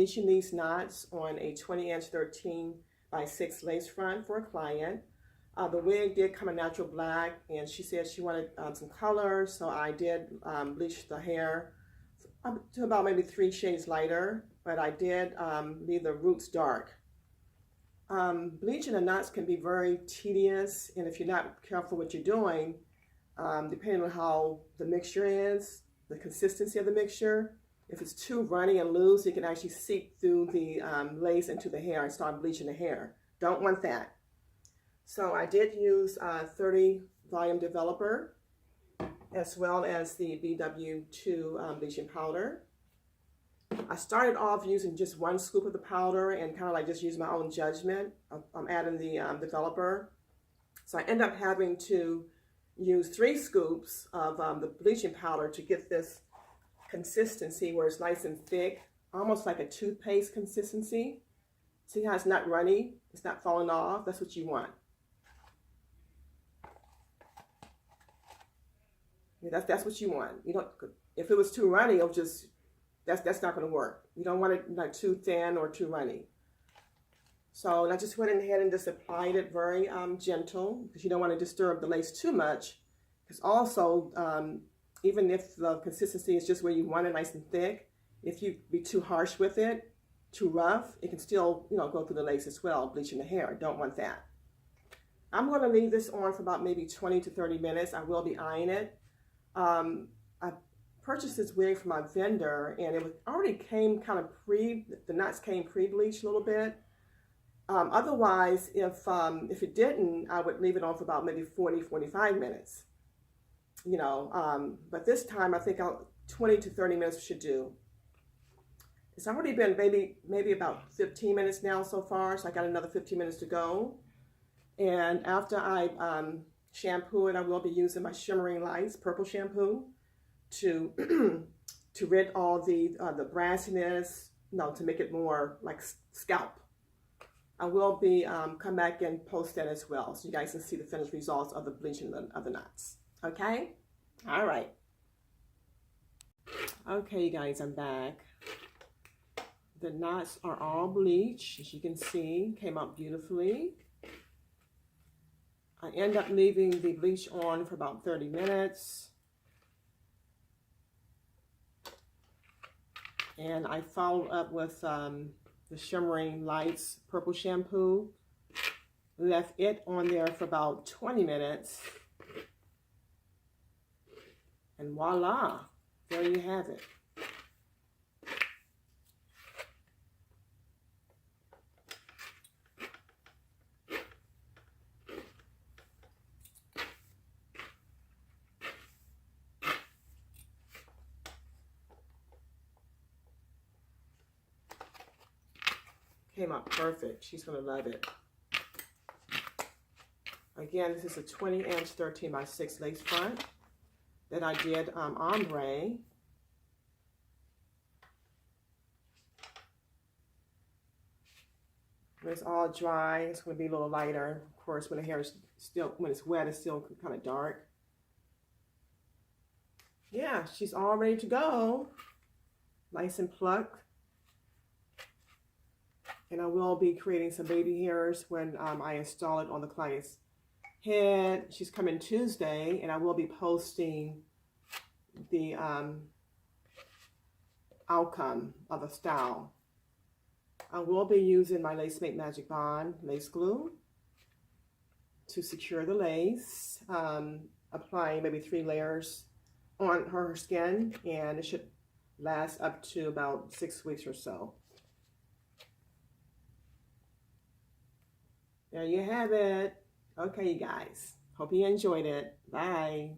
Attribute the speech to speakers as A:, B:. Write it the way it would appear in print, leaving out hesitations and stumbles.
A: bleaching these knots on a 20-inch 13x6 lace front for a client. The wig did come in natural black, and she said she wanted some color, so I did bleach the hair up to about maybe 3 shades lighter, but I did leave the roots dark. Bleaching the knots can be very tedious, and if you're not careful what you're doing, depending on how the mixture is, the consistency of the mixture, if it's too runny and loose, it can actually seep through the lace into the hair and start bleaching the hair. Don't want that. So I did use 30 volume developer as well as the BW2 bleaching powder. I started off using just 1 scoop of the powder and kind of like just using my own judgment. I'm adding the developer. So I end up having to use 3 scoops of the bleaching powder to get this consistency where it's nice and thick, almost like a toothpaste consistency. See how it's not runny, it's not falling off? That's what you want. Yeah, that's what you want. You don't. If it was too runny, it'll just that's not going to work. You don't want it like too thin or too runny. So I just went ahead and just applied it very gentle, because you don't want to disturb the lace too much. Because also, even if the consistency is just where you want it, nice and thick, if you be too harsh with it, too rough, it can still, go through the lace as well, bleaching the hair. Don't want that. I'm going to leave this on for about maybe 20 to 30 minutes. I will be eyeing it. I purchased this wig from my vendor, and it already came kind of the knots came pre-bleached a little bit. Otherwise, if it didn't, I would leave it on for about maybe 40, 45 minutes. But this time I think 20 to 30 minutes should do. It's already been maybe about 15 minutes now so far, so I got another 15 minutes to go. And after I shampoo it, I will be using my Shimmering Lights purple shampoo to to rid all the brassiness, to make it more like scalp. I will be come back and post that as well, so you guys can see the finished results of the bleaching of the knots. Okay? All right. Okay, you guys, I'm back. The knots are all bleached, as you can see, came out beautifully. I end up leaving the bleach on for about 30 minutes. And I followed up with the Shimmering Lights purple shampoo. Left it on there for about 20 minutes. And voila, there you have it. Came out perfect. She's going to love it. Again, this is a 20-inch 13x6 lace front that I did ombre. When it's all dry, it's going to be a little lighter. Of course, when the hair is when it's wet, it's still kind of dark. Yeah, she's all ready to go. Nice and plucked. And I will be creating some baby hairs when I install it on the client's head. She's coming Tuesday, and I will be posting the outcome of the style. I will be using my Lace Mate Magic Bond lace glue to secure the lace, applying maybe 3 layers on her skin, and it should last up to about 6 weeks or so. There you have it. Okay, you guys. Hope you enjoyed it. Bye.